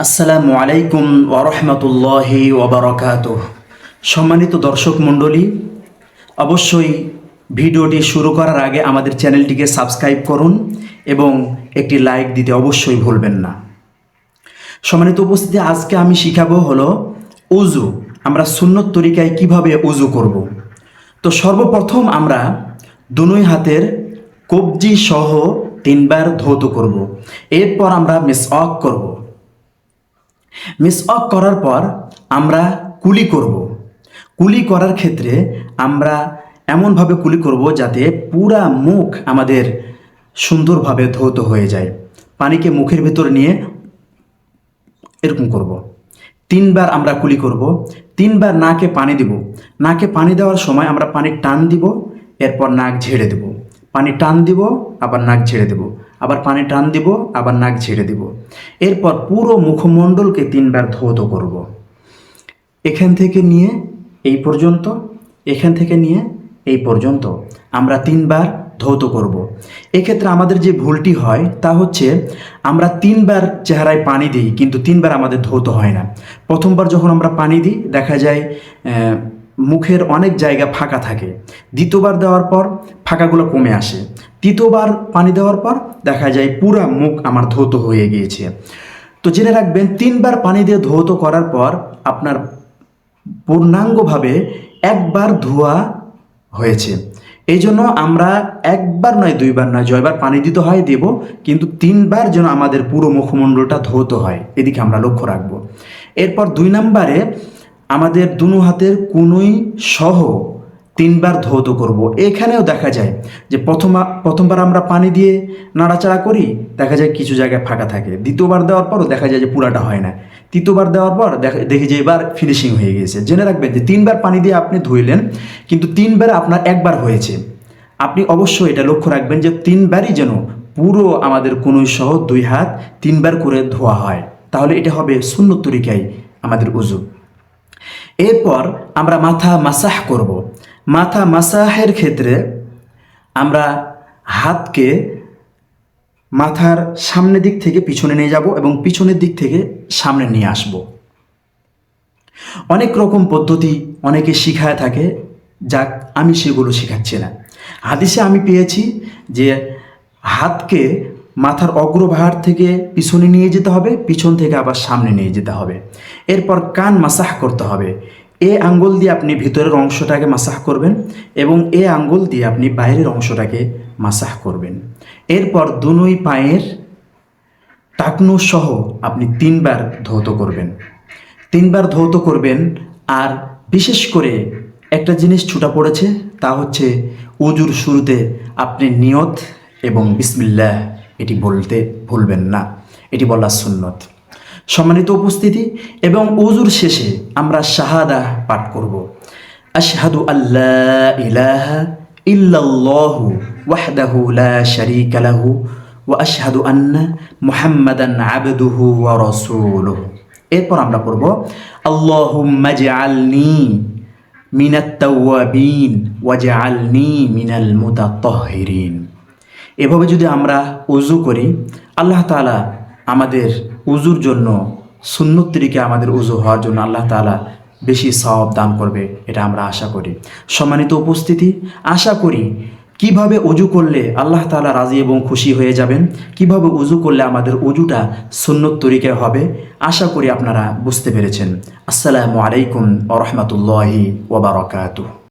আসসালামু আলাইকুম ওয়া রাহমাতুল্লাহি ওয়া বারাকাতুহু। সম্মানিত দর্শক মণ্ডলী, অবশ্যই ভিডিওটি শুরু করার আগে আমাদের চ্যানেলটিকে সাবস্ক্রাইব করুন এবং একটি লাইক দিতে অবশ্যই ভুলবেন না। সম্মানিত উপস্থিতি, আজকে আমি শিখাবো হলো উযু। আমরা সুন্নত তরিকায় কিভাবে উযু করব। তো সর্বপ্রথম আমরা দুই হাতের কবজি সহ 3 বার ধৌত করব। এরপর আমরা মিসওয়াক করব। মিসওয়াক করার পর আমরা কুলি করব। কুলি করার ক্ষেত্রে আমরা এমনভাবে কুলি করব যাতে পুরা মুখ আমাদের সুন্দরভাবে ধৌত হয়ে যায়। পানিকে মুখের ভেতর নিয়ে এরকম করব। 3 বার আমরা কুলি করব। 3 বার নাকে পানি দিব। নাকে পানি দেওয়ার সময় আমরা পানি টান দিব, এরপর নাক ঝেড়ে দেব। পানি টান দিব, আবার নাক ঝেড়ে দেব, আবার পানি টান দিব, আবার নাক ঝেড়ে দেব। এরপর পুরো মুখমণ্ডলকে 3 বার ধৌত করব। এখান থেকে নিয়ে এই পর্যন্ত, এখান থেকে নিয়ে এই পর্যন্ত আমরা 3 বার ধৌত করব। এক্ষেত্রে আমাদের যে ভুলটি হয় তা হচ্ছে আমরা 3 বার চেহারায় পানি দিই, কিন্তু 3 বার আমাদের ধৌত হয় না। প্রথমবার যখন আমরা পানি দিই দেখা যায় মুখের অনেক জায়গা ফাঁকা থাকে। দ্বিতীয়বার দেওয়ার পর ফাঁকাগুলো কমে আসে। তৃতীয়বার পানি দেওয়ার পর দেখা যায় পুরা মুখ আমার ধৌত হয়ে গিয়েছে। তো জেনে রাখবেন 3 বার পানি দিয়ে ধৌত করার পর আপনার পূর্ণাঙ্গভাবে 1 বার ধোয়া হয়েছে। এই জন্য আমরা 1 বার নয়, 2 বার নয়, জয়বার পানি দিতে হয় দেব, কিন্তু 3 বার যেন আমাদের পুরো মুখমণ্ডলটা ধৌত হয়, এদিকে আমরা লক্ষ্য রাখবো। এরপর 2 নম্বরে আমাদের দুনো হাতের কুনুই সহ 3 বার ধৌত করব। এখানেও দেখা যায় যে প্রথমবার আমরা পানি দিয়ে নাড়াচাড়া করি, দেখা যায় কিছু জায়গায় ফাঁকা থাকে। দ্বিতীয়বার দেওয়ার পরও দেখা যায় যে পুরাটা হয় না। তৃতীয়বার দেওয়ার পর দেখি যে এবার ফিনিশিং হয়ে গেছে। জেনে রাখবেন যে 3 বার পানি দিয়ে আপনি ধুইলেন, কিন্তু 3 বার আপনার 1 বার হয়েছে। আপনি অবশ্যই এটা লক্ষ্য রাখবেন যে 3 বারই যেন পুরো আমাদের কুনুই সহ 2 হাত 3 বার করে ধোয়া হয়, তাহলে এটা হবে সুন্নত তরিকায় আমাদের উযু। এরপর আমরা মাথা মাসাহ করব। মাথা মাসাহের ক্ষেত্রে আমরা হাতকে মাথার সামনের দিক থেকে পিছনে নিয়ে যাব এবং পিছনের দিক থেকে সামনে নিয়ে আসব। অনেক রকম পদ্ধতি অনেকে শিখায় থাকে, যাক আমি সেগুলো শেখাচ্ছি না। হাদিসে আমি পেয়েছি যে হাতকে মাথার অগ্রভাগ থেকে পিছনে নিয়ে যেতে হবে, পিছন থেকে আবার সামনে নিয়ে যেতে হবে। এরপর কান মাসাহ করতে হবে। এ আঙ্গুল দিয়ে আপনি ভিতরের অংশটাকে মাসাহ করবেন এবং এ আঙ্গুল দিয়ে আপনি বাইরের অংশটাকে মাসাহ করবেন। এরপর দুই পায়ের টাকনু সহ আপনি 3 বার ধৌত করবেন। 3 বার ধৌত করবেন। আর বিশেষ করে একটা জিনিস ছুটা পড়েছে, তা হচ্ছে উজুর শুরুতে আপনি নিয়ত এবং বিসমিল্লাহ এটি বলতে ভুলবেন না, এটি বলা সুন্নত। সম্মানিত উপস্থিতি, এবং উজুর শেষে আমরা শাহাদা পাঠ করব। আশহাদু আল্লা ইলাহা ইল্লাল্লাহু ওয়াহদাহু লা শারীকা লাহু ওয়া আশহাদু আন্না মুহাম্মাদান আবদুহু ওয়া রাসূলুহু। এরপর আমরা পড়ব আল্লাহুম্মা জাআলনি মিনাত তাওয়াবিন ওয়াজআলনি মিনাল মুতাতাহহিরিন। এভাবে যদি আমরা উযু করি, আল্লাহ তাআলা আমাদের উযুর জন্য, সুন্নত তরিকায় আমাদের উযু হওয়ার জন্য আল্লাহ তাআলা বেশি সওয়াব দান করবে, এটা আমরা আশা করি। সম্মানিত উপস্থিতি, আশা করি কিভাবে উযু করলে আল্লাহ তাআলা রাজি এবং খুশি হয়ে যাবেন, কিভাবে উযু করলে আমাদের উযুটা সুন্নত তরিকায় হবে, আশা করি আপনারা বুঝতে পেরেছেন। আসসালামু আলাইকুম ওয়া রাহমাতুল্লাহি ওয়া বারাকাতুহু।